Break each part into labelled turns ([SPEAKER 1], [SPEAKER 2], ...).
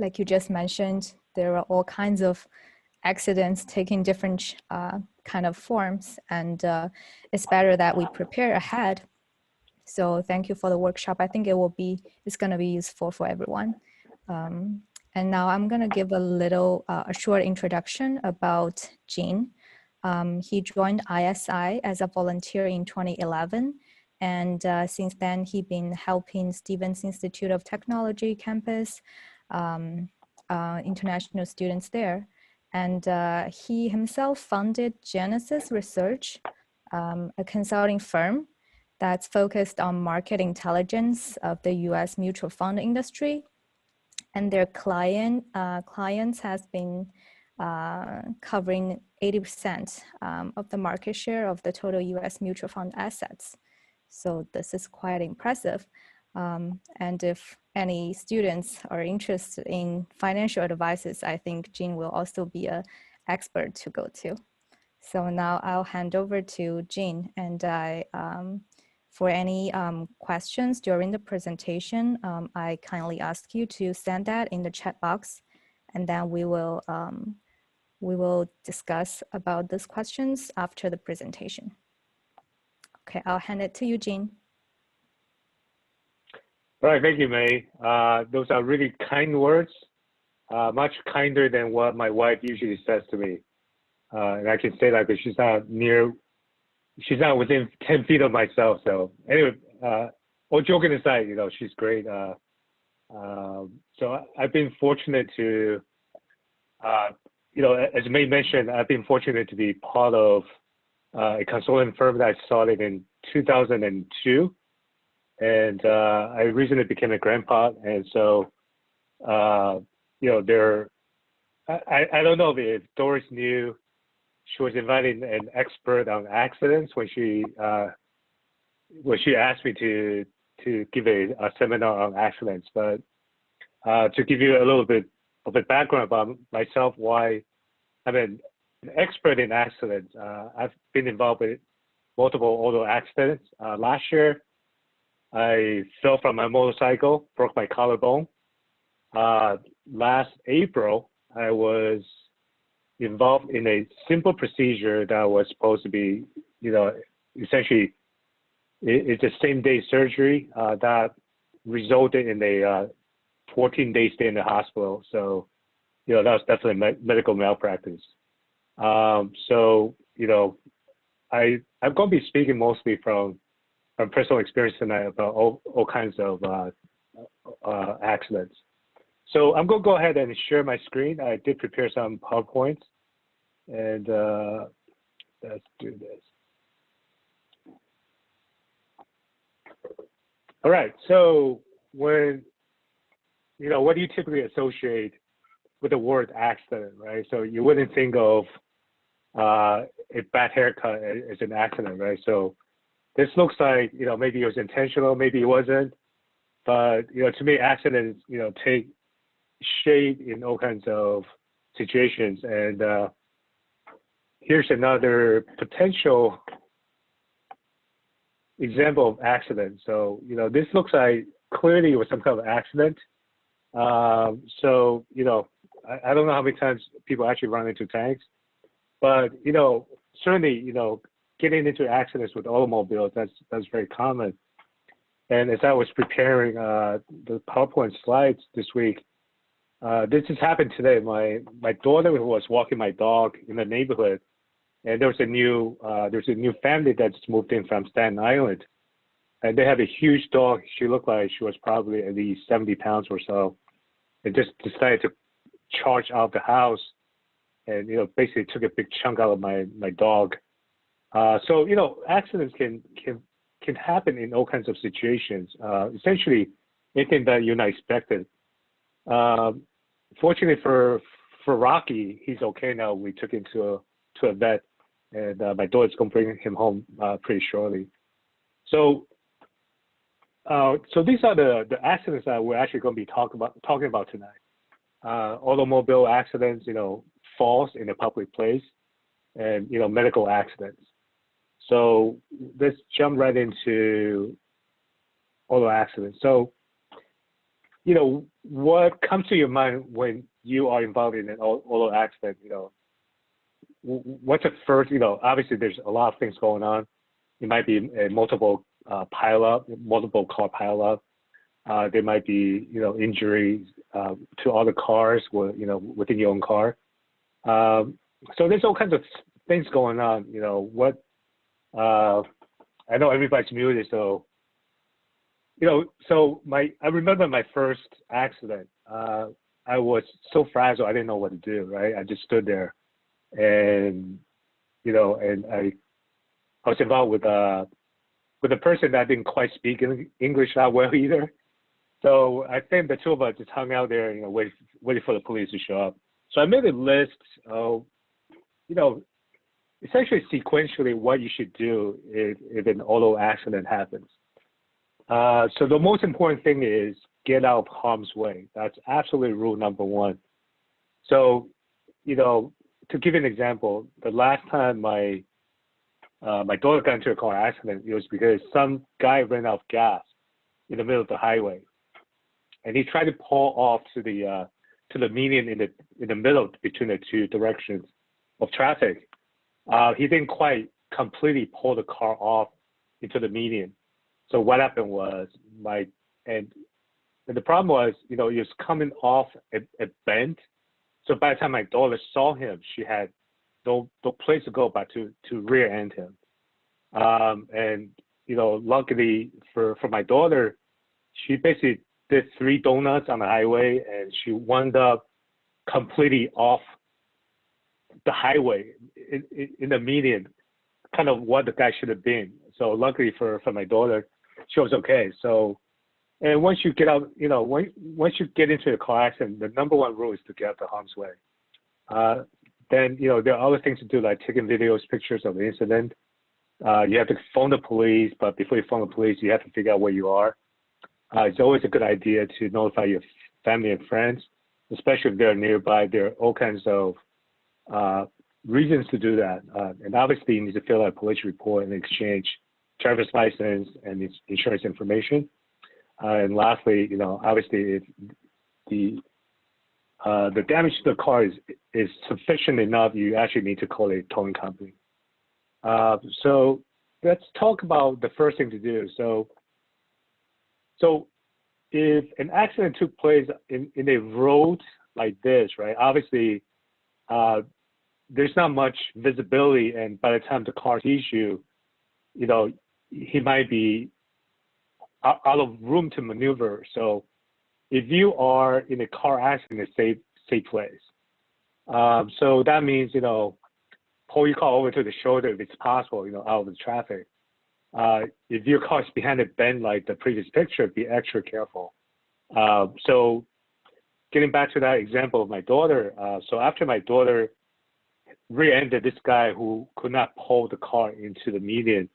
[SPEAKER 1] like you just mentioned, there are all kinds of accidents taking different kind of forms, and it's better that we prepare ahead. So thank you for the workshop. I think it's going to be useful for everyone. And now I'm going to give a short introduction about Zheng. He joined ISI as a volunteer in 2011. And since then, he's been helping Stevens Institute of Technology campus, international students there. And he himself founded Genesis Research, a consulting firm that's focused on market intelligence of the US mutual fund industry. And their clients has been covering 80% of the market share of the total US mutual fund assets. So this is quite impressive. And if any students are interested in financial advices, I think Zheng will also be an expert to go to. So now I'll hand over to Zheng, and for any questions during the presentation, I kindly ask you to send that in the chat box, and then we will discuss about these questions after the presentation. Okay, I'll hand it to you, Zheng.
[SPEAKER 2] All right, thank you, May. Those are really kind words, much kinder than what my wife usually says to me. And I can say that because she's not within 10 feet of myself. So anyway, all joking aside, you know, she's great. So I've been fortunate to, you know, as May mentioned, I've been fortunate to be part of a consulting firm that I started in 2002. And I recently became a grandpa. And so, you know, I don't know if Doris knew she was inviting an expert on accidents when she asked me to give a seminar on accidents. But to give you a little bit of a background about myself, why I'm an expert in accidents. I've been involved with multiple auto accidents. Last year, I fell from my motorcycle, broke my collarbone. Last April, I was involved in a simple procedure that was supposed to be, you know, essentially, it's a same-day surgery that resulted in a 14-day stay in the hospital. So, you know, that was definitely medical malpractice. So, you know, I'm going to be speaking mostly from personal experience tonight about all kinds of accidents. So I'm going to go ahead and share my screen. I did prepare some PowerPoints, and let's do this. All right, so when, you know, what do you typically associate with the word accident, right? So you wouldn't think of a bad haircut as an accident, right? So this looks like, you know, maybe it was intentional, maybe it wasn't, but, you know, to me, accidents, you know, take shape in all kinds of situations. And here's another potential example of accident. So, you know, this looks like clearly it was some kind of accident. So, you know, I don't know how many times people actually run into tanks, but, you know, certainly, you know, getting into accidents with automobiles, that's very common. And as I was preparing the PowerPoint slides this week, this has happened today. My daughter was walking my dog in the neighborhood, and there's a new family that's moved in from Staten Island, and they have a huge dog. She looked like she was probably at least 70 pounds or so, and just decided to charge out the house, and, you know, basically took a big chunk out of my dog. So, you know, accidents can happen in all kinds of situations. Essentially, anything that you're not expected. Fortunately for Rocky, he's okay now. We took him to a vet, and my daughter's going to bring him home pretty shortly. So, so these are the accidents that we're actually going to be talking about tonight. Automobile accidents, you know, falls in a public place, and, you know, medical accidents. So let's jump right into auto accidents. So you know, what comes to your mind when you are involved in an auto accident? You know, what's the first, you know, obviously there's a lot of things going on. It might be a multiple pileup, multiple car pileup. There might be, you know, injuries to other cars, you know, within your own car. So there's all kinds of things going on. You know, what I know everybody's muted, so you know. So I remember my first accident. I was so frazzled, I didn't know what to do. Right, I just stood there, and you know, and I was involved with a person that didn't quite speak English that well either. So I think the two of us just hung out there, you know, waiting for the police to show up. So I made a list of, you know, essentially sequentially what you should do if an auto accident happens. So the most important thing is get out of harm's way. That's absolutely rule number one. So, you know, to give you an example, the last time my daughter got into a car accident, it was because some guy ran out of gas in the middle of the highway, and he tried to pull off to the median in the middle between the two directions of traffic. He didn't quite completely pull the car off into the median. So what happened was and the problem was, you know, he was coming off a bend. So by the time my daughter saw him, she had no place to go but to rear end him. And you know, luckily for my daughter, she basically did 3 donuts on the highway, and she wound up completely off the highway in the median, kind of what the guy should have been. So luckily for my daughter, she was okay. So, and once you get out, you know, once you get into a car accident, the number one rule is to get out of harm's way. Then, you know, there are other things to do, like taking videos, pictures of the incident. You have to phone the police, but before you phone the police, you have to figure out where you are. It's always a good idea to notify your family and friends, especially if they're nearby. There are all kinds of reasons to do that. And obviously, you need to fill out a police report and exchange driver's license and insurance information. And lastly, you know, obviously, if the damage to the car is sufficient enough, you actually need to call a towing company. So let's talk about the first thing to do. So if an accident took place in a road like this, right? Obviously, there's not much visibility, and by the time the car sees you, you know, he might be out of room to maneuver. So if you are in a car accident, a safe place. So that means, you know, pull your car over to the shoulder if it's possible, you know, out of the traffic. If your car is behind a bend like the previous picture, be extra careful. So getting back to that example of my daughter, so after my daughter rear-ended this guy who could not pull the car into the median,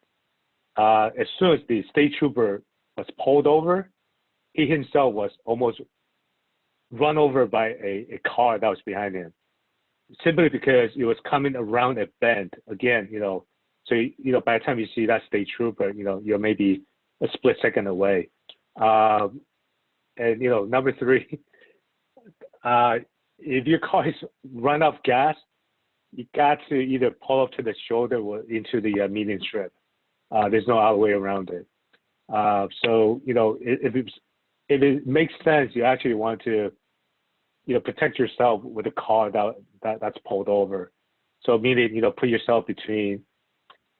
[SPEAKER 2] as soon as the state trooper was pulled over, he himself was almost run over by a car that was behind him, simply because it was coming around a bend. Again, you know, so, you know, by the time you see that state trooper, you know, you're maybe a split second away. And, you know, number 3, if your car is run out of gas, you got to either pull up to the shoulder or into the median strip. There's no other way around it. So, you know, if it makes sense, you actually want to, you know, protect yourself with a car that's pulled over. So meaning, you know, put yourself between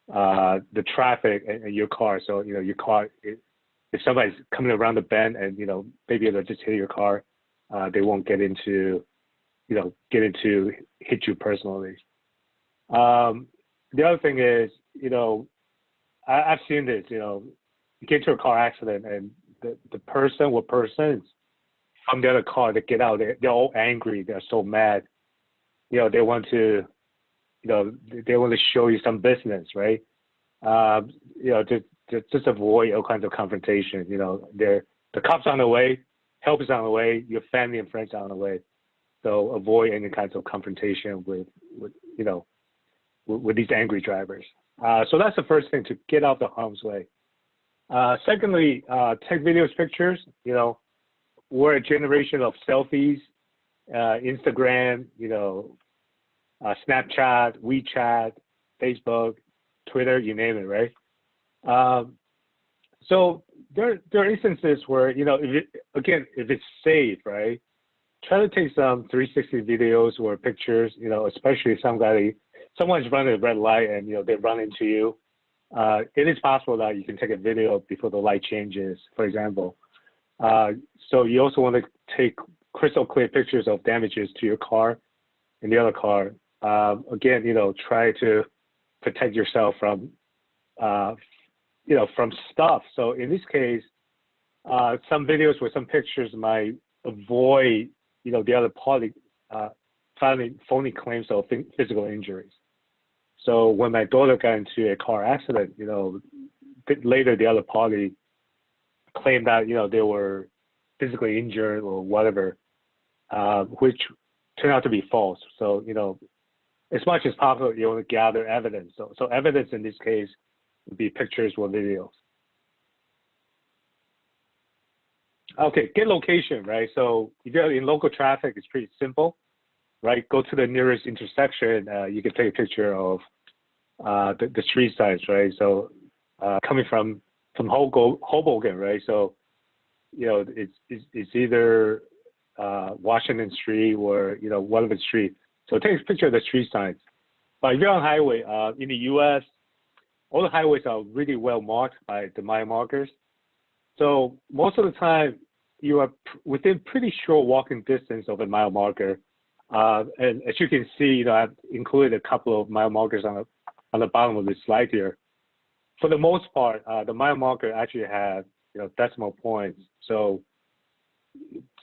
[SPEAKER 2] the traffic and your car. So, you know, your car, if somebody's coming around the bend and, you know, maybe they'll just hit your car, they won't get into hit you personally. The other thing is, you know, I've seen this, you know, you get into a car accident and the person or persons from the other car that get out, they're all angry. They're so mad. You know, they want to, you know, they want to show you some business, right? You know, just avoid all kinds of confrontation. You know, the cops on the way, help is on the way, your family and friends are on the way. So avoid any kinds of confrontation with you know, with these angry drivers. So that's the first thing, to get out the harm's way. Secondly, take videos, pictures. You know, we're a generation of selfies, Instagram, Snapchat, WeChat, Facebook, Twitter, you name it, right? So there are instances where, if it's safe, right? Try to take some 360 videos or pictures, especially if someone's running a red light and, they run into you. It is possible that you can take a video before the light changes, for example. So you also want to take crystal clear pictures of damages to your car and the other car. Again, try to protect yourself from, from stuff. So in this case, some videos with some pictures might avoid, the other party filing phony claims of physical injuries. So when my daughter got into a car accident, later the other party claimed that, they were physically injured or whatever, which turned out to be false. So, as much as possible, you want to gather evidence. So evidence in this case would be pictures or videos. Okay, get location, right? So if you're in local traffic, it's pretty simple, right? Go to the nearest intersection. You can take a picture of the street signs, right? So coming from Hoboken, right? So it's either Washington Street or whatever street. So take a picture of the street signs. But if you're on highway in the U.S., all the highways are really well marked by the mile markers. So most of the time, you are within pretty short walking distance of a mile marker. And as you can see, I've included a couple of mile markers on the bottom of this slide here. For the most part, the mile marker actually have decimal points. So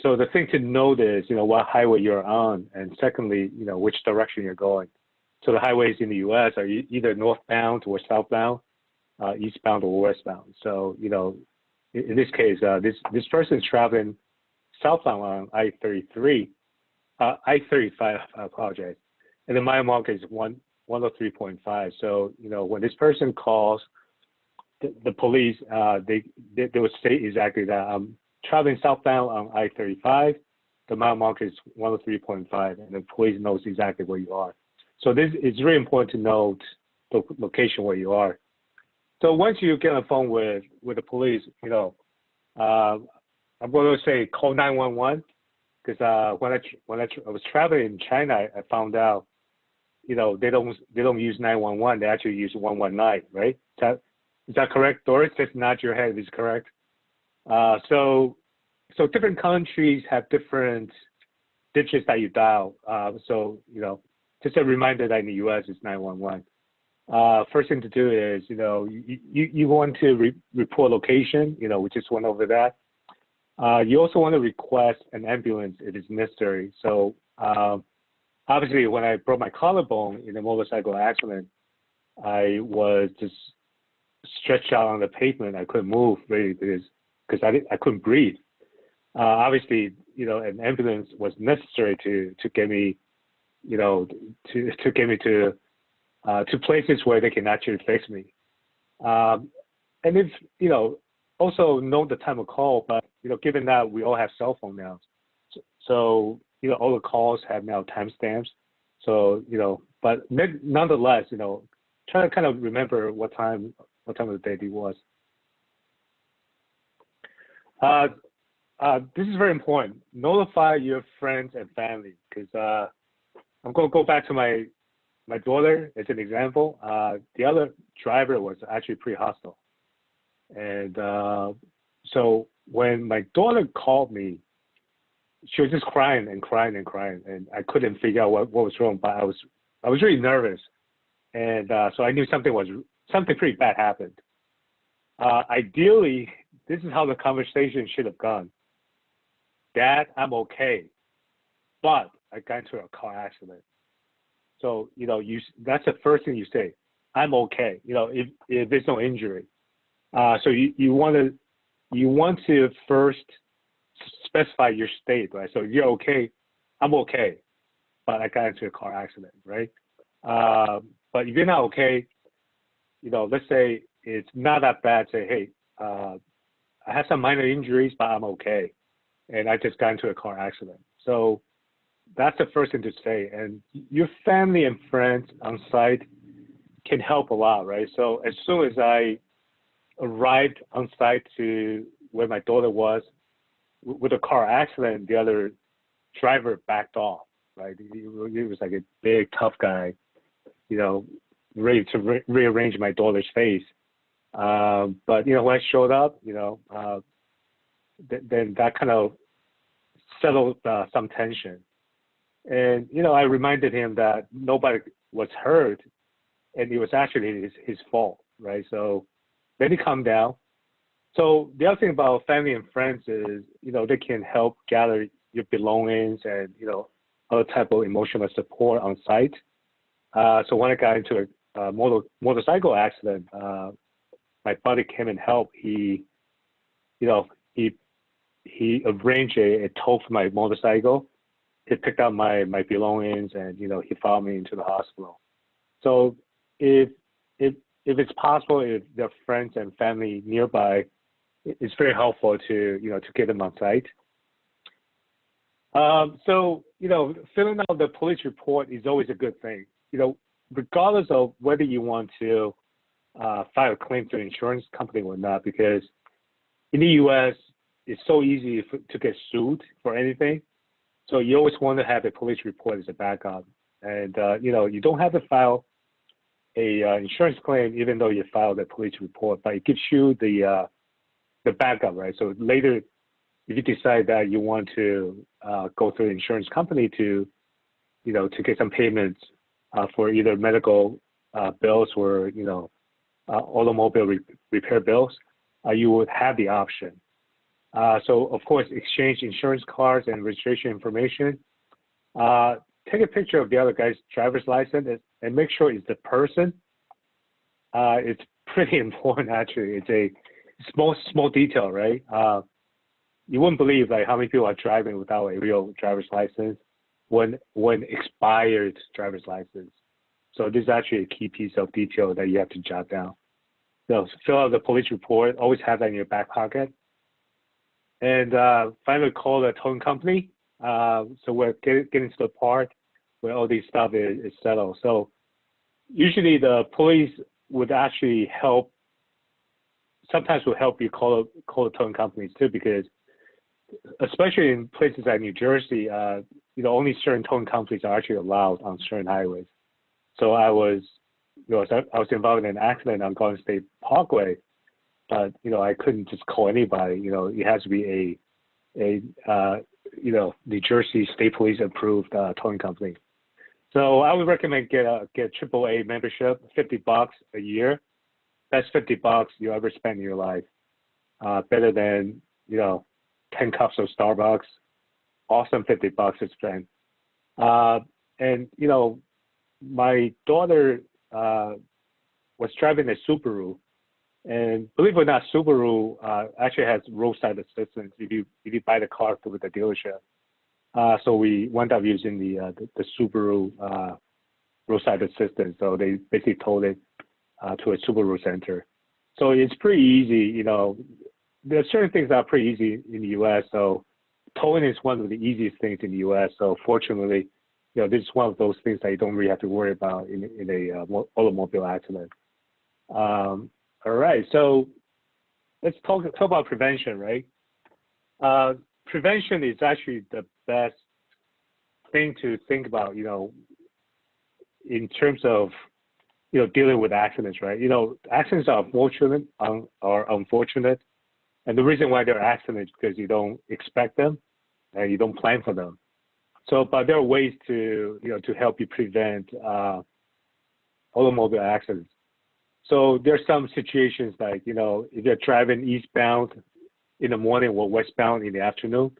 [SPEAKER 2] the thing to note is what highway you're on, and secondly, which direction you're going. So the highways in the U.S. are either northbound or southbound, eastbound or westbound. So in this case, this person is traveling southbound on I-35. I apologize, and the mile marker is 103.5. So when this person calls the police, they would say exactly that I'm traveling southbound on I-35. The mile marker is 103.5, and the police knows exactly where you are. So this is really important to note the location where you are. So once you get on the phone with the police, I'm going to say call 911, because when I was traveling in China, I found out, they don't use 911. They actually use 119, right? Is that correct, Doris? Just nod your head. Is correct. So different countries have different digits that you dial. So just a reminder that in the U.S. it's 911. First thing to do is you want to report location. We just went over that. You also want to request an ambulance if it's necessary. So obviously, when I broke my collarbone in a motorcycle accident, I was just stretched out on the pavement. I couldn't move really because I couldn't breathe. Obviously, an ambulance was necessary to get me, to get me to places where they can actually fix me. And if also know the time of call, but given that we all have cell phone now, so all the calls have now timestamps. So but nonetheless, try to kind of remember what time of the day it was. This is very important. Notify your friends and family, because I'm going to go back to my daughter as an example. The other driver was actually pretty hostile. And so when my daughter called me, she was just crying and crying and crying, and I couldn't figure out what was wrong, but I was really nervous. And so I knew something pretty bad happened. Ideally, this is how the conversation should have gone. Dad, I'm okay, but I got into a car accident. So, that's the first thing you say. I'm okay, if there's no injury. So you want to first specify your state, right? So you're okay, I'm okay, but I got into a car accident, right? But if you're not okay, let's say it's not that bad. Say, hey, I have some minor injuries, but I'm okay. and I just got into a car accident. So that's the first thing to say. And your family and friends on site can help a lot, right? So as soon as I arrived on site to where my daughter was with a car accident, the other driver backed off, right? He was like a big, tough guy, you know, ready to rearrange my daughter's face. But, you know, when I showed up, you know, then that kind of settled some tension. And, you know, I reminded him that nobody was hurt and it was actually his fault, right? So then he calmed down. So the other thing about family and friends is, you know, they can help gather your belongings and, you know, other type of emotional support on site. So when I got into a motorcycle accident, my buddy came and helped. He, you know, he arranged a tow for my motorcycle. He picked up my belongings and, you know, he followed me into the hospital. So if it's possible, if there are friends and family nearby, it's very helpful to, you know, to get them on site. So, you know, filling out the police report is always a good thing, you know, regardless of whether you want to file a claim to an insurance company or not, because in the US, it's so easy to get sued for anything. So you always want to have a police report as a backup. And, you know, you don't have to file a insurance claim, even though you filed a police report, but it gives you the backup, right? So later, if you decide that you want to go through the insurance company to, you know, to get some payments for either medical bills or, you know, automobile repair bills, you would have the option. So of course, exchange insurance cards and registration information. Take a picture of the other guy's driver's license and make sure it's the person. It's pretty important, actually. It's a small detail, right? You wouldn't believe like how many people are driving without a real driver's license when expired driver's license. So this is actually a key piece of detail that you have to jot down. So fill out the police report. Always have that in your back pocket. And finally, call the towing company. So we're getting to the part where all this stuff is settled. So usually the police would actually help. Sometimes will help you call the towing companies too, because especially in places like New Jersey, you know, only certain towing companies are actually allowed on certain highways. So I was involved in an accident on Garden State Parkway, but you know, I couldn't just call anybody. You know, it has to be a you know, New Jersey State Police approved towing company. So I would recommend get AAA membership, $50 a year. Best $50 you ever spend in your life. Better than, you know, 10 cups of Starbucks. Awesome $50 to spend. And you know, my daughter was driving a Subaru, and believe it or not, Subaru actually has roadside assistance if you buy the car through the dealership. So we wound up using the Subaru roadside assistance. So they basically towed it to a Subaru center. So it's pretty easy. You know, there are certain things that are pretty easy in the U.S. So towing is one of the easiest things in the U.S. So fortunately, you know, this is one of those things that you don't really have to worry about in a automobile accident. All right, so let's talk about prevention, right? Prevention is actually the best thing to think about, you know, in terms of, you know, dealing with accidents, right? You know, accidents are unfortunate, and the reason why they're accidents is because you don't expect them and you don't plan for them. So, but there are ways to, you know, to help you prevent automobile accidents. So there's some situations like, you know, if you're driving eastbound in the morning or westbound in the afternoon,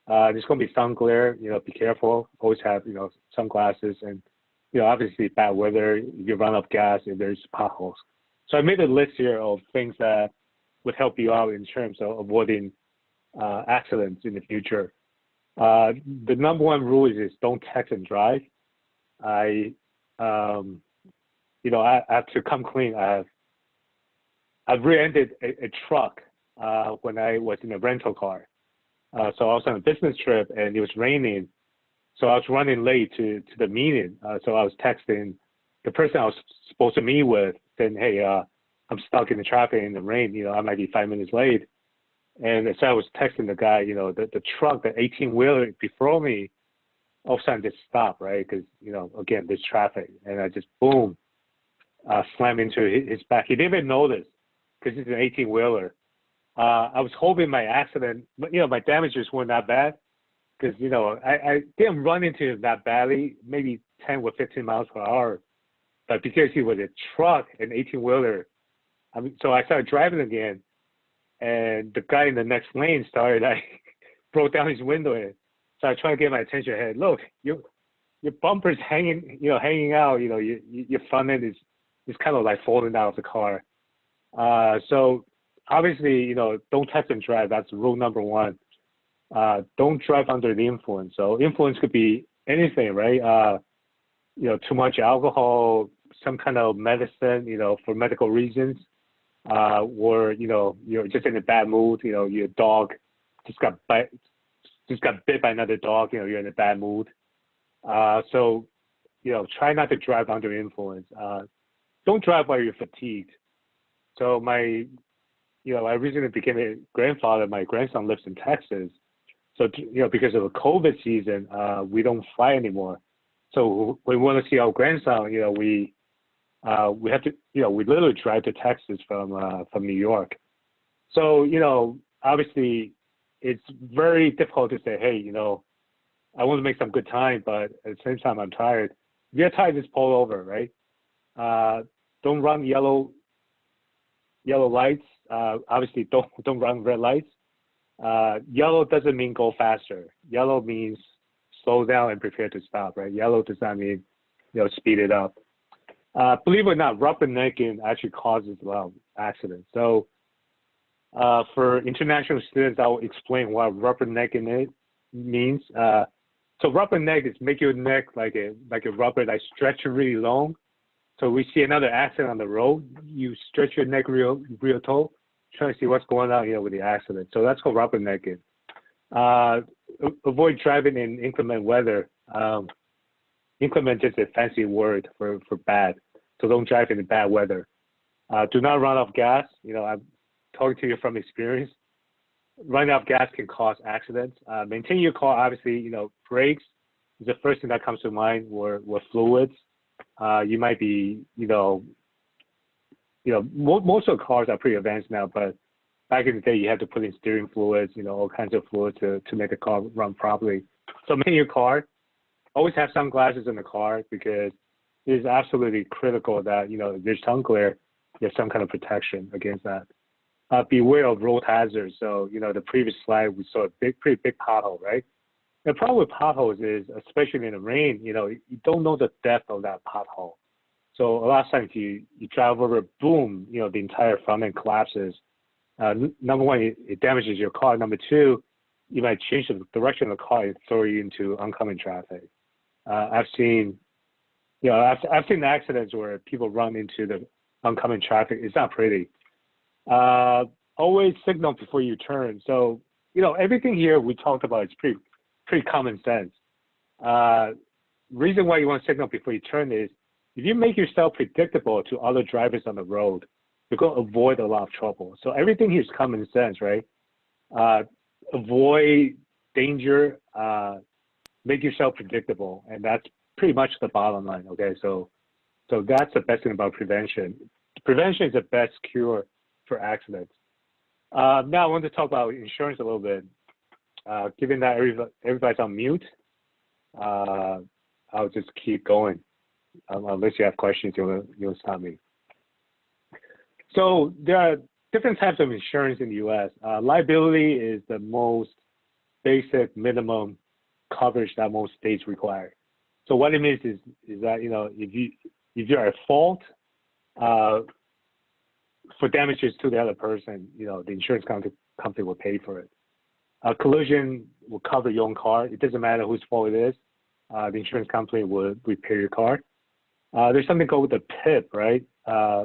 [SPEAKER 2] there's going to be sun glare. You know, be careful. Always have, you know, sunglasses, and you know, obviously bad weather. If you run out of gas, if there's potholes. So I made a list here of things that would help you out in terms of avoiding accidents in the future. The number one rule is don't text and drive. You know, I have to come clean. I've rear-ended a truck when I was in a rental car. So I was on a business trip and it was raining. So I was running late to the meeting. So I was texting the person I was supposed to meet with saying, hey, I'm stuck in the traffic in the rain, I might be 5 minutes late. And so I was texting the guy, the truck, the 18-wheeler before me, all of a sudden just stopped, right? Because, again, there's traffic. And I just, boom, slammed into his back. He didn't even notice because it's an 18-wheeler. I was hoping my accident, my damages weren't that bad because, I didn't run into him that badly, maybe 10 or 15 miles per hour. But because he was a truck, an 18-wheeler, so I started driving again. And the guy in the next lane started, broke down his window. And so I tried to get my attention. Hey, look, your bumper's hanging, hanging out. Your front end is kind of like falling out of the car. So obviously, don't text and drive. That's rule number one. Don't drive under the influence. So influence could be anything, right? Too much alcohol, some kind of medicine, for medical reasons. Or you're just in a bad mood. Your dog just got bit by another dog. You're in a bad mood. So try not to drive under influence. Don't drive while you're fatigued. So I recently became a grandfather. My grandson lives in Texas. So because of the COVID season, we don't fly anymore. So when we want to see our grandson, we have to, we literally drive to Texas from New York. So, obviously it's very difficult to say, hey, I want to make some good time, but at the same time, I'm tired. If you're tired, just pull over, right? Don't run yellow lights. Obviously don't run red lights. Yellow doesn't mean go faster. Yellow means slow down and prepare to stop, right? Yellow does not mean, speed it up. Believe it or not, rubbernecking actually causes a lot of accidents. So for international students, I'll explain what rubbernecking means. So rubberneck is make your neck like a rubber that stretch really long. So we see another accident on the road, you stretch your neck real tall, trying to see what's going on with the accident. So that's called rubbernecking. Avoid driving in inclement weather. Inclement is a fancy word for bad. So don't drive in the bad weather. Do not run off gas. I'm talking to you from experience. Running off gas can cause accidents. Maintain your car, obviously, brakes is the first thing that comes to mind, or fluids. You might be, most of the cars are pretty advanced now, but back in the day, you had to put in steering fluids, all kinds of fluids to make a car run properly. So maintain your car. Always have sunglasses in the car because it is absolutely critical that, if there's sun glare, you have some kind of protection against that. Beware of road hazards. So, the previous slide, we saw a pretty big pothole, right? The problem with potholes is, especially in the rain, you don't know the depth of that pothole. So a lot of times you drive over, boom, the entire front end collapses. Number one, it damages your car. Number two, you might change the direction of the car and throw you into oncoming traffic. I've seen accidents where people run into the oncoming traffic. It's not pretty. Always signal before you turn. So, everything here we talked about is pretty common sense. Reason why you want to signal before you turn is if you make yourself predictable to other drivers on the road, you're going to avoid a lot of trouble. So everything here is common sense, right? Avoid danger, make yourself predictable, and that's pretty much the bottom line. Okay, so that's the best thing about prevention. Prevention is the best cure for accidents. Now I want to talk about insurance a little bit. Given that everybody's on mute, I'll just keep going. Unless you have questions, you'll stop me. So there are different types of insurance in the U.S. Liability is the most basic minimum coverage that most states require. So what it means is that if you're at fault for damages to the other person, the insurance company will pay for it. Collision will cover your own car. It doesn't matter whose fault it is. The insurance company will repair your car. There's something called the PIP, right?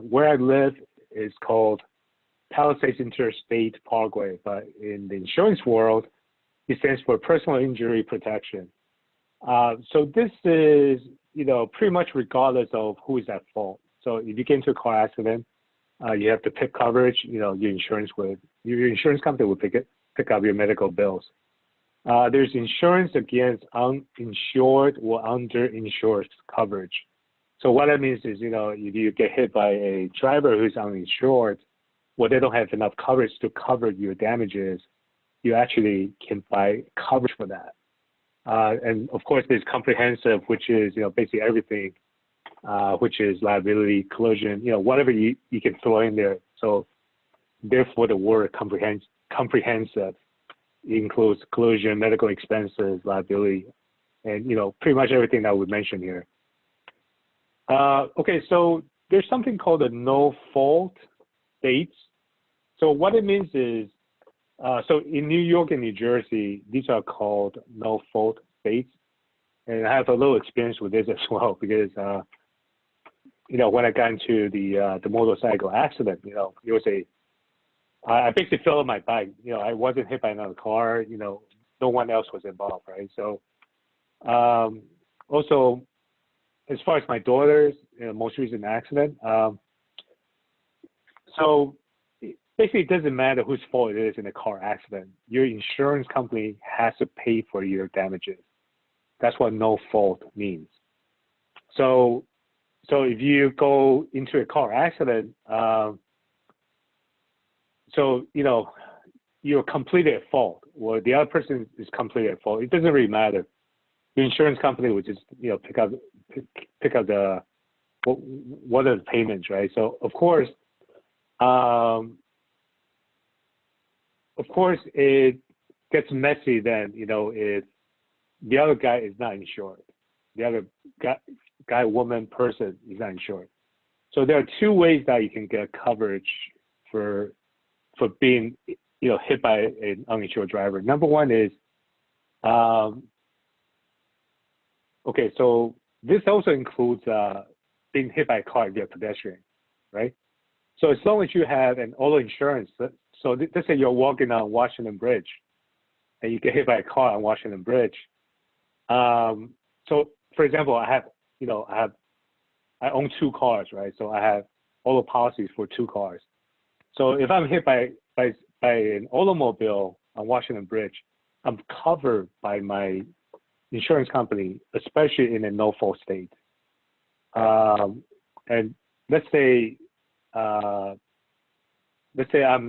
[SPEAKER 2] Where I live is called Palisades Interstate Parkway, but in the insurance world, It stands for personal injury protection. So this is, pretty much regardless of who is at fault. So if you get into a car accident, you have the PIP coverage. Your insurance company will pick up your medical bills. There's insurance against uninsured or underinsured coverage. So what that means is, if you get hit by a driver who's uninsured, or they don't have enough coverage to cover your damages, you actually can buy coverage for that. And of course, there's comprehensive, which is, basically everything, which is liability, collision, whatever you can throw in there. So therefore, the word comprehensive includes collision, medical expenses, liability, and, pretty much everything that we mentioned here. Okay, so there's something called a no-fault states. So what it means is, so in New York and New Jersey, these are called no-fault states. And I have a little experience with this as well, because, when I got into the motorcycle accident, it was I basically fell on my bike. I wasn't hit by another car, no one else was involved, right? So also, as far as my daughter's most recent accident, so basically it doesn't matter whose fault it is in a car accident. Your insurance company has to pay for your damages. That's what no fault means. So if you go into a car accident, so you're completely at fault, or the other person is completely at fault. It doesn't really matter. The insurance company would just pick up the what are the payments, right? So of course it gets messy then, if the other guy is not insured, the other guy, woman, person is not insured. So there are two ways that you can get coverage for being hit by an uninsured driver. Number one is okay, so this also includes being hit by a car if you're a pedestrian, right? So as long as you have an auto insurance, so let's say you're walking on Washington Bridge and you get hit by a car on Washington Bridge. So for example, I own two cars, right? So I have auto policies for two cars. So if I'm hit by an automobile on Washington Bridge, I'm covered by my insurance company, especially in a no-fault state. And let's say I'm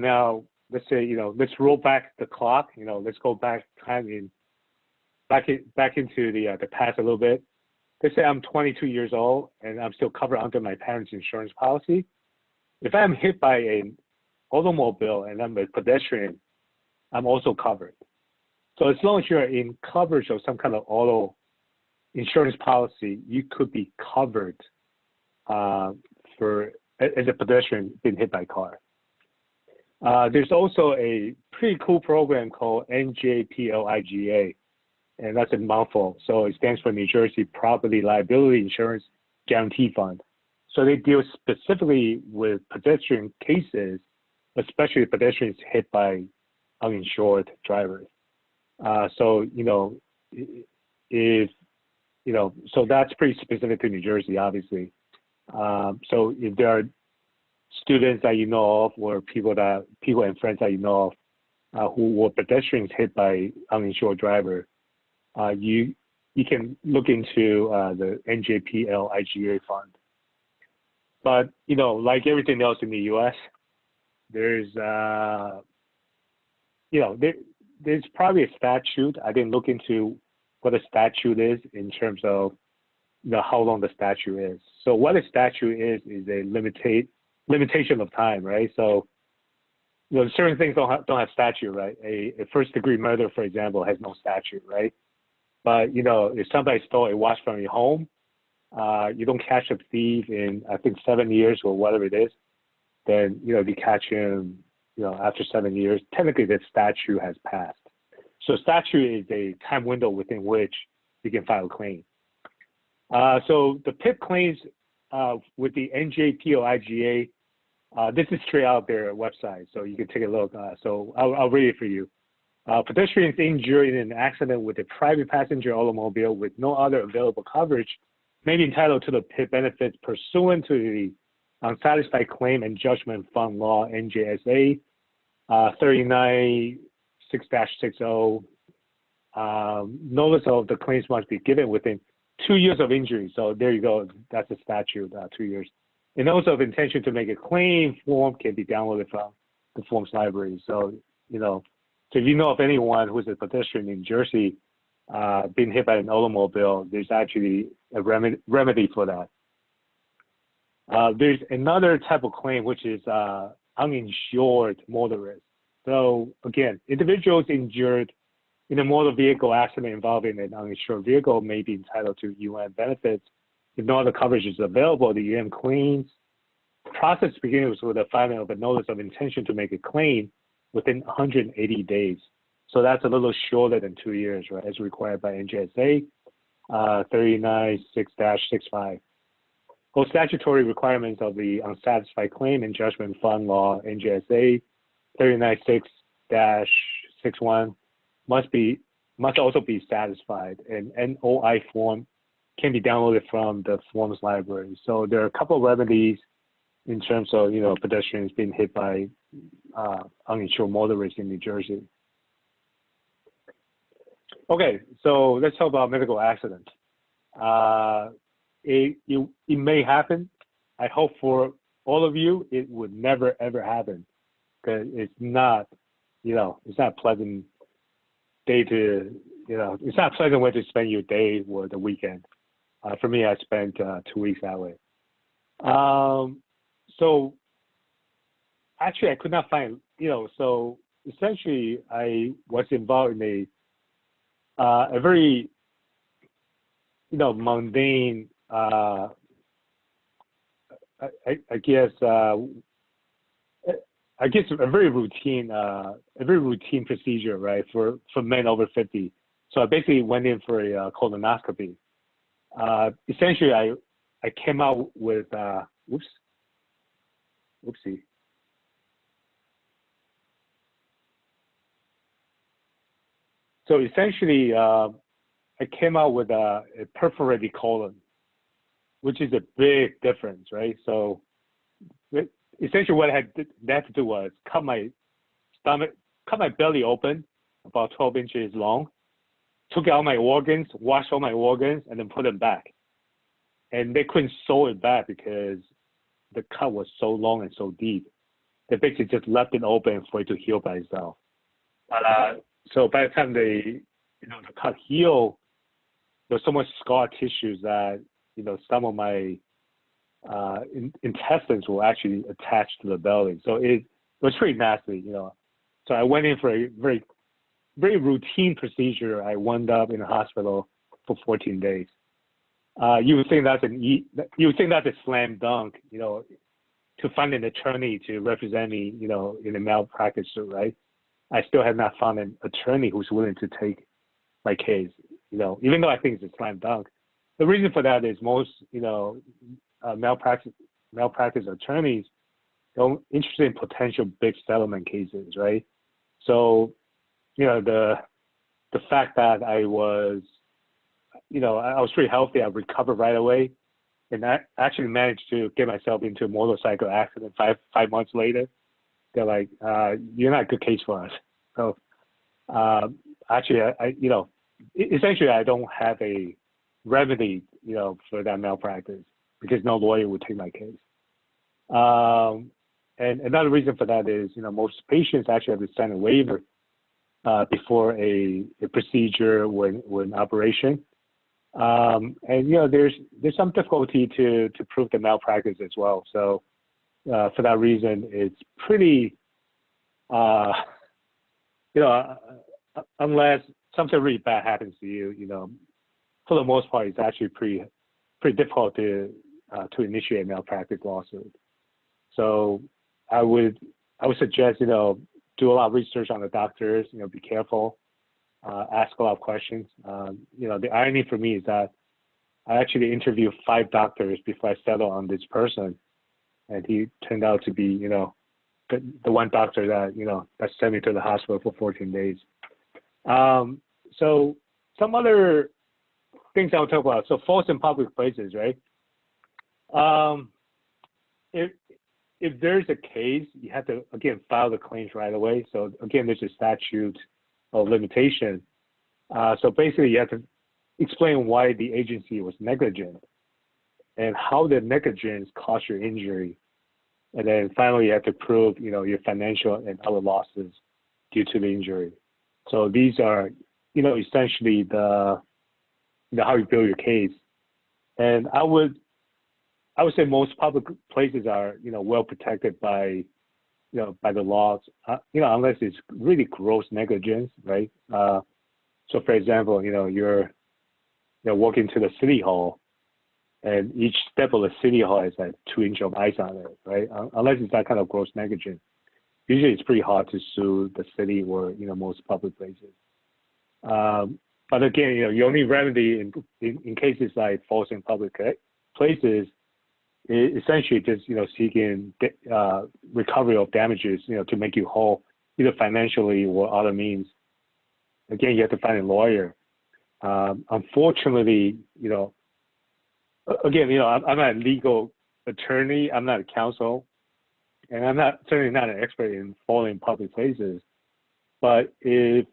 [SPEAKER 2] now, let's roll back the clock. Let's go back time back into the past a little bit. Let's say I'm 22 years old and I'm still covered under my parents' insurance policy. If I'm hit by an automobile and I'm a pedestrian, I'm also covered. So as long as you're in coverage of some kind of auto insurance policy, you could be covered as a pedestrian being hit by a car. There's also a pretty cool program called NJPLIGA, and that's a mouthful. So it stands for New Jersey Property Liability Insurance Guarantee Fund. So they deal specifically with pedestrian cases, especially pedestrians hit by uninsured drivers. So so that's pretty specific to New Jersey, obviously. So if there are students that you know of, or people and friends that you know of, who were pedestrians hit by uninsured driver, you can look into the NJPLIGA fund. But like everything else in the U.S., there's there's probably a statute. I didn't look into what a statute is in terms of how long the statute is. So what a statute is a limitation of time, right? So certain things don't have statute, right? A first degree murder, for example, has no statute, right? But if somebody stole a watch from your home, you don't catch a thief in, I think, 7 years or whatever it is, then if you catch him after 7 years, technically the statute has passed. So statute is a time window within which you can file a claim. So the PIP claims with the NJPLIGA, this is straight out their website, so you can take a look. So I'll read it for you. Pedestrians injured in an accident with a private passenger automobile with no other available coverage may be entitled to the benefits pursuant to the Unsatisfied Claim and Judgment Fund Law, NJSA 39-6-60. Notice of the claims must be given within 2 years of injury. So there you go. That's a statute, 2 years. And notice of intention to make a claim form can be downloaded from the forms library. So, so if you know of anyone who's a pedestrian in Jersey being hit by an automobile, there's actually a remedy for that. There's another type of claim, which is uninsured motorist. So again, individuals injured in a motor vehicle accident involving an uninsured vehicle may be entitled to UN benefits. If no other coverage is available, the UN claims process begins with the filing of a notice of intention to make a claim within 180 days. So that's a little shorter than 2 years, right, as required by NJSA 39-6-65. All statutory requirements of the Unsatisfied Claim and Judgment Fund Law, NJSA 39-6-61, must also be satisfied. And NOI form can be downloaded from the forms library. So there are a couple of remedies in terms of pedestrians being hit by uninsured motorists in New Jersey. Okay, so let's talk about medical accidents. It may happen. I hope for all of you it would never ever happen, because it's not, it's not a pleasant day to, it's not a pleasant way to spend your day or the weekend. For me, I spent 2 weeks that way. So actually, I could not find, so essentially, I was involved in a very, mundane, I guess a very routine procedure, right, for men over 50. So I basically went in for a colonoscopy. Essentially, I came out with, oopsie. So essentially, I came out with a perforated colon, which is a big difference, right? So essentially what I had to do was cut my belly open, about 12 inches long, took out my organs, washed all my organs, and then put them back. And they couldn't sew it back because the cut was so long and so deep. They basically just left it open for it to heal by itself. So by the time the cut healed, there was so much scar tissues that some of my intestines were actually attached to the belly. So it was pretty nasty, So I went in for a very, very routine procedure. I wound up in the hospital for 14 days. You would think that's a slam dunk, to find an attorney to represent me, in a malpractice suit, right? I still have not found an attorney who's willing to take my case, even though I think it's a slam dunk. The reason for that is most, malpractice attorneys don't interested in potential big settlement cases, right? So, the fact that I was pretty healthy, I recovered right away, and I actually managed to get myself into a motorcycle accident five months later. They're like, you're not a good case for us. So actually, essentially, I don't have a remedy, for that malpractice because no lawyer would take my case. And another reason for that is, most patients actually have to sign a waiver before a procedure or an operation. And, there's some difficulty to prove the malpractice as well. So for that reason, it's pretty, unless something really bad happens to you, for the most part, it's actually pretty difficult to initiate a malpractice lawsuit. So I would suggest, do a lot of research on the doctors, be careful, ask a lot of questions. The irony for me is that I actually interviewed 5 doctors before I settled on this person. And he turned out to be, the one doctor that, that sent me to the hospital for 14 days. So some other things I'll talk about. So faults in public places, right? If there's a case, you have to, again, file the claims right away. So again, there's a statute of limitation. So basically you have to explain why the agency was negligent and how the negligence caused your injury. And then finally you have to prove, your financial and other losses due to the injury. So these are, essentially the how you build your case. And I would say most public places are, well protected by, by the laws, unless it's really gross negligence, right? So for example, you're walking to the city hall and each step of the city hall is like 2 inches of ice on it, right? Unless it's that kind of gross negligence. Usually it's pretty hard to sue the city or, most public places. But again, your only remedy in cases like faults in public places is essentially just, seeking recovery of damages, to make you whole, either financially or other means. Again, you have to find a lawyer. Unfortunately, again, I'm not a legal attorney, I'm not a counsel, and I'm certainly not an expert in fault in public places. But if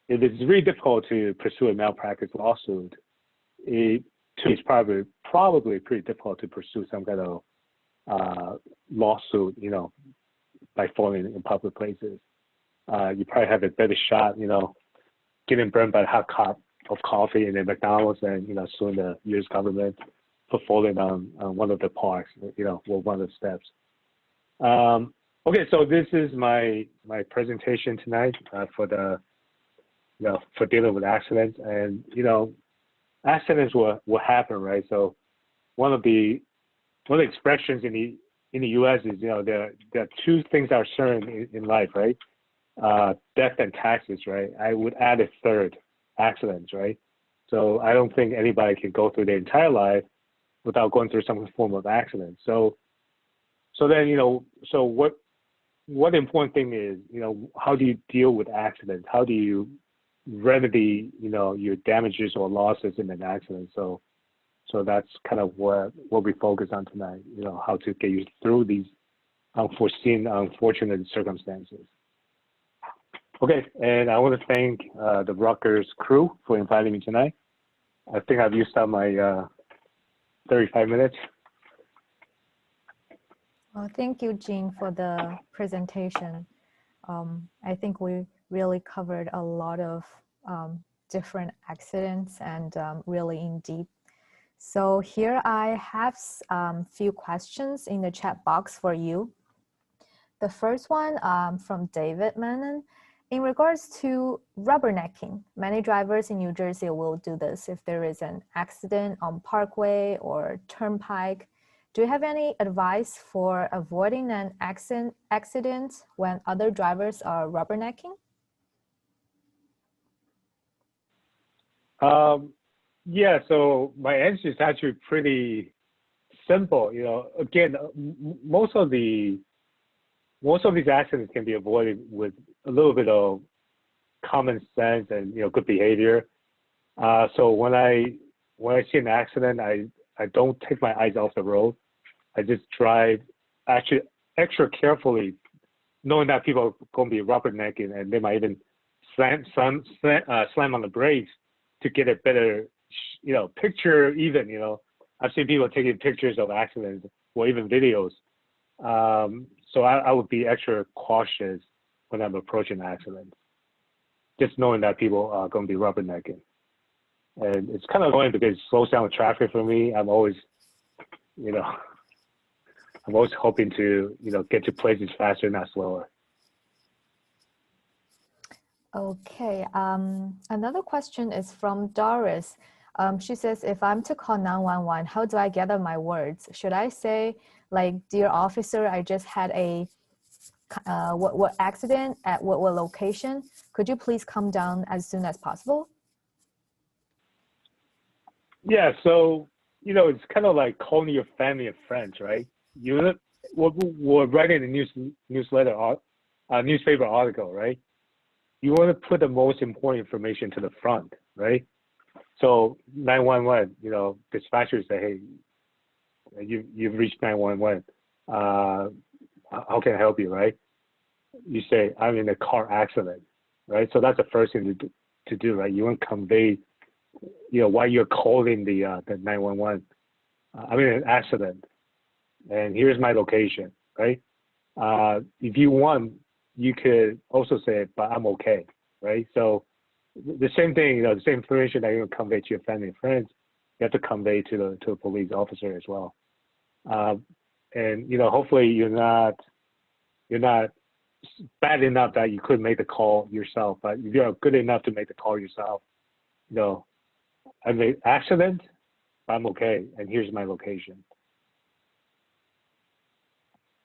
[SPEAKER 2] it's really difficult to pursue a malpractice lawsuit, it's probably pretty difficult to pursue some kind of lawsuit, by falling in public places. You probably have a better shot, getting burned by a hot cup of coffee in a McDonald's and, suing the U.S. government for falling on one of the parks, or one of the steps. Okay, so this is my presentation tonight for for dealing with accidents. And, accidents will happen, right? So one of the expressions in the U.S. is, there are two things that are certain in life, right? Death and taxes, right? I would add a third, accidents, right? So I don't think anybody can go through their entire life without going through some form of accident. So then, so what the important thing is, how do you deal with accidents? How do you remedy, your damages or losses in an accident? So that's kind of what we focus on tonight, how to get you through these unforeseen, unfortunate circumstances. Okay, and I want to thank the Rutgers crew for inviting me tonight. I think I've used up my 35 minutes.
[SPEAKER 1] Well, thank you, Zheng, for the presentation. I think we really covered a lot of different accidents and really in deep. So here I have few questions in the chat box for you. The first one from David Manon. In regards to rubbernecking, many drivers in New Jersey will do this if there is an accident on Parkway or Turnpike. Do you have any advice for avoiding an accident when other drivers are rubbernecking?
[SPEAKER 2] Yeah, so my answer is actually pretty simple. Again, most of these accidents can be avoided with a little bit of common sense and good behavior. So when I see an accident, I don't take my eyes off the road. I just drive actually extra carefully, knowing that people are going to be rubbernecking and they might even slam on the brakes to get a better picture. Even I've seen people taking pictures of accidents or even videos. So I would be extra cautious when I'm approaching accidents, just knowing that people are going to be rubbernecking. And it's kind of annoying because it slows down the traffic for me. I'm always hoping to, get to places faster, not slower.
[SPEAKER 1] Okay, another question is from Doris. She says, if I'm to call 911, how do I gather my words? Should I say, like, dear officer, I just had a what accident at what location? Could you please come down as soon as possible?
[SPEAKER 2] Yeah, so, it's kind of like calling your family and friends, right? We're writing a newspaper article, right? you want to put the most important information to the front, right? So 911, you know, dispatchers say, hey, you've reached 911. How can I help you, right? You say, I'm in a car accident, right? So that's the first thing to do, right? You want to convey, you know, why you're calling the 911. I'm in an accident, and here's my location, right? If you want, you could also say, but I'm okay, right? So the same thing, you know, the same information that you convey to your family and friends, you have to convey to a police officer as well. And you know, hopefully you're not bad enough that you couldn't make the call yourself, but if you're good enough to make the call yourself, you know, I'm in an accident, I'm okay, and here's my location.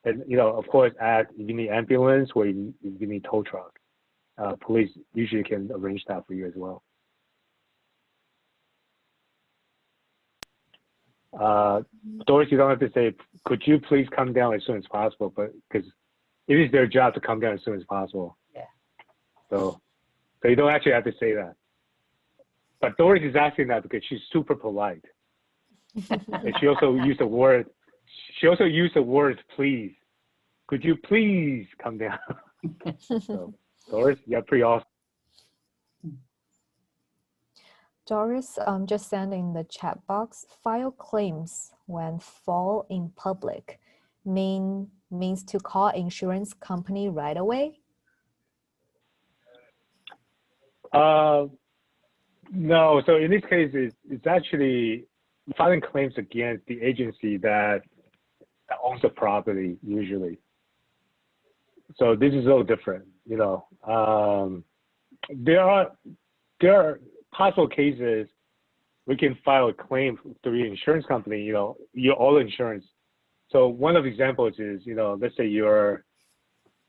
[SPEAKER 2] And you know, of course, if you need ambulance or if you need tow truck, police usually can arrange that for you as well. Doris, you don't have to say, could you please come down as soon as possible, but because it is their job to come down as soon as possible.
[SPEAKER 3] Yeah.
[SPEAKER 2] So you don't actually have to say that. But Doris is asking that because she's super polite. And she also used the word, please. Could you please come down? So, Doris, you're pretty awesome.
[SPEAKER 1] Doris just sent in the chat box, file claims when fall in public means to call insurance company right away?
[SPEAKER 2] No, so in this case, it's actually filing claims against the agency that owns the property usually. So this is a little different, you know. There are possible cases we can file a claim through your insurance company, you know, your auto insurance. So one of the examples is, you know, let's say you're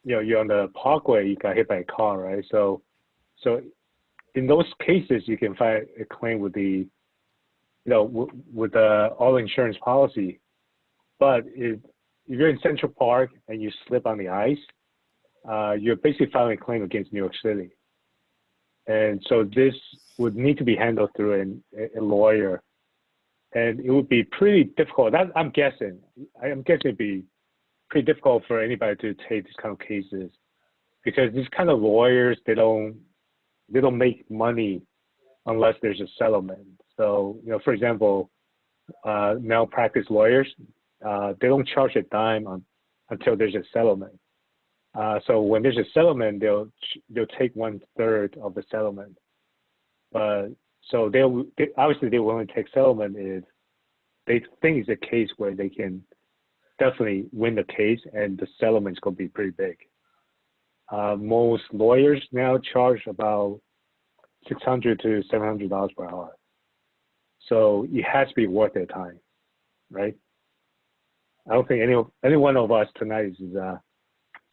[SPEAKER 2] on the parkway, you got hit by a car, right? So in those cases, you can file a claim with the, you know, with the auto insurance policy. But if you're in Central Park and you slip on the ice, you're basically filing a claim against New York City. And so this would need to be handled through a lawyer. And it would be pretty difficult. I'm guessing it'd be pretty difficult for anybody to take these kind of cases, because these kind of lawyers, they don't make money unless there's a settlement. So, you know, for example, malpractice lawyers, they don't charge a dime until there's a settlement. So when there's a settlement, they'll take 1/3 of the settlement. But so they obviously they will only take settlement if they think it's a case where they can definitely win the case and the settlement's going to be pretty big. Most lawyers now charge about $600 to $700 per hour. So it has to be worth their time, right? I don't think any one of us tonight is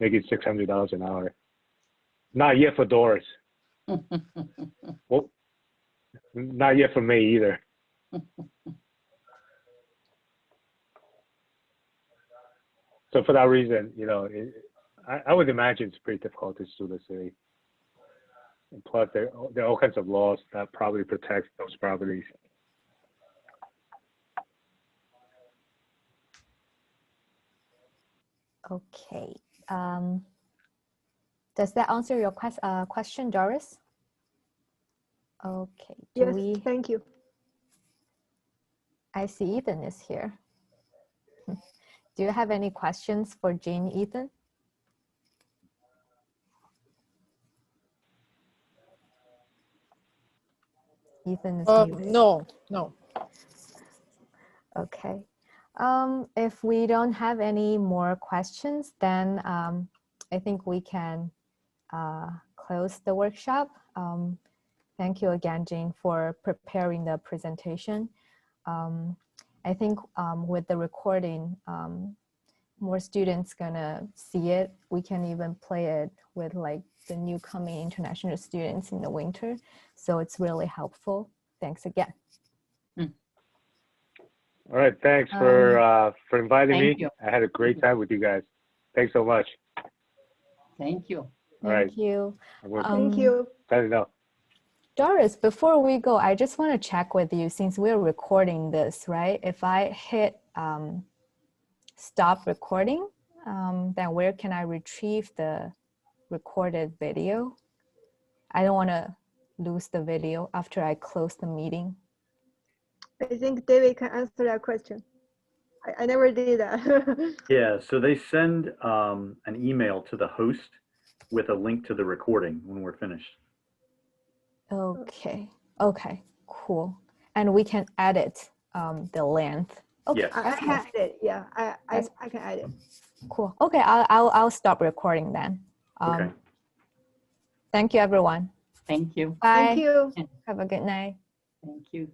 [SPEAKER 2] making $600 an hour. Not yet for Doris. Well, not yet for me either. So for that reason, you know, I would imagine it's pretty difficult to sue the city. And plus, there are all kinds of laws that probably protect those properties.
[SPEAKER 1] Okay. Does that answer your question, Doris? Okay.
[SPEAKER 4] Yes, thank you.
[SPEAKER 1] I see Ethan is here. Do you have any questions for Jean, Ethan? Ethan is muted.
[SPEAKER 4] No.
[SPEAKER 1] Okay. If we don't have any more questions, then I think we can close the workshop. Thank you again, Jean, for preparing the presentation. I think with the recording, more students gonna see it. We can even play it with like the new coming international students in the winter. So it's really helpful. Thanks again.
[SPEAKER 2] All right, thanks for inviting me.
[SPEAKER 3] You.
[SPEAKER 2] I had a great time with you guys. Thanks so much.
[SPEAKER 3] Thank you.
[SPEAKER 2] All right.
[SPEAKER 1] Thank you.
[SPEAKER 3] Thank you.
[SPEAKER 2] Fair enough.
[SPEAKER 1] Doris, before we go, I just want to check with you since we're recording this, right? If I hit stop recording, then where can I retrieve the recorded video? I don't want to lose the video after I close the meeting.
[SPEAKER 3] I think David can answer that question. I never did that.
[SPEAKER 4] Yeah, so they send an email to the host with a link to the recording when we're finished.
[SPEAKER 1] Okay. Okay. Cool. And we can edit the length. Okay.
[SPEAKER 4] Yes.
[SPEAKER 3] I can add it. Yeah, I can add it.
[SPEAKER 1] Cool. Okay. I'll stop recording then.
[SPEAKER 4] Okay.
[SPEAKER 1] Thank you, everyone.
[SPEAKER 5] Thank you.
[SPEAKER 1] Bye.
[SPEAKER 3] Thank you.
[SPEAKER 1] Have a good night.
[SPEAKER 5] Thank you.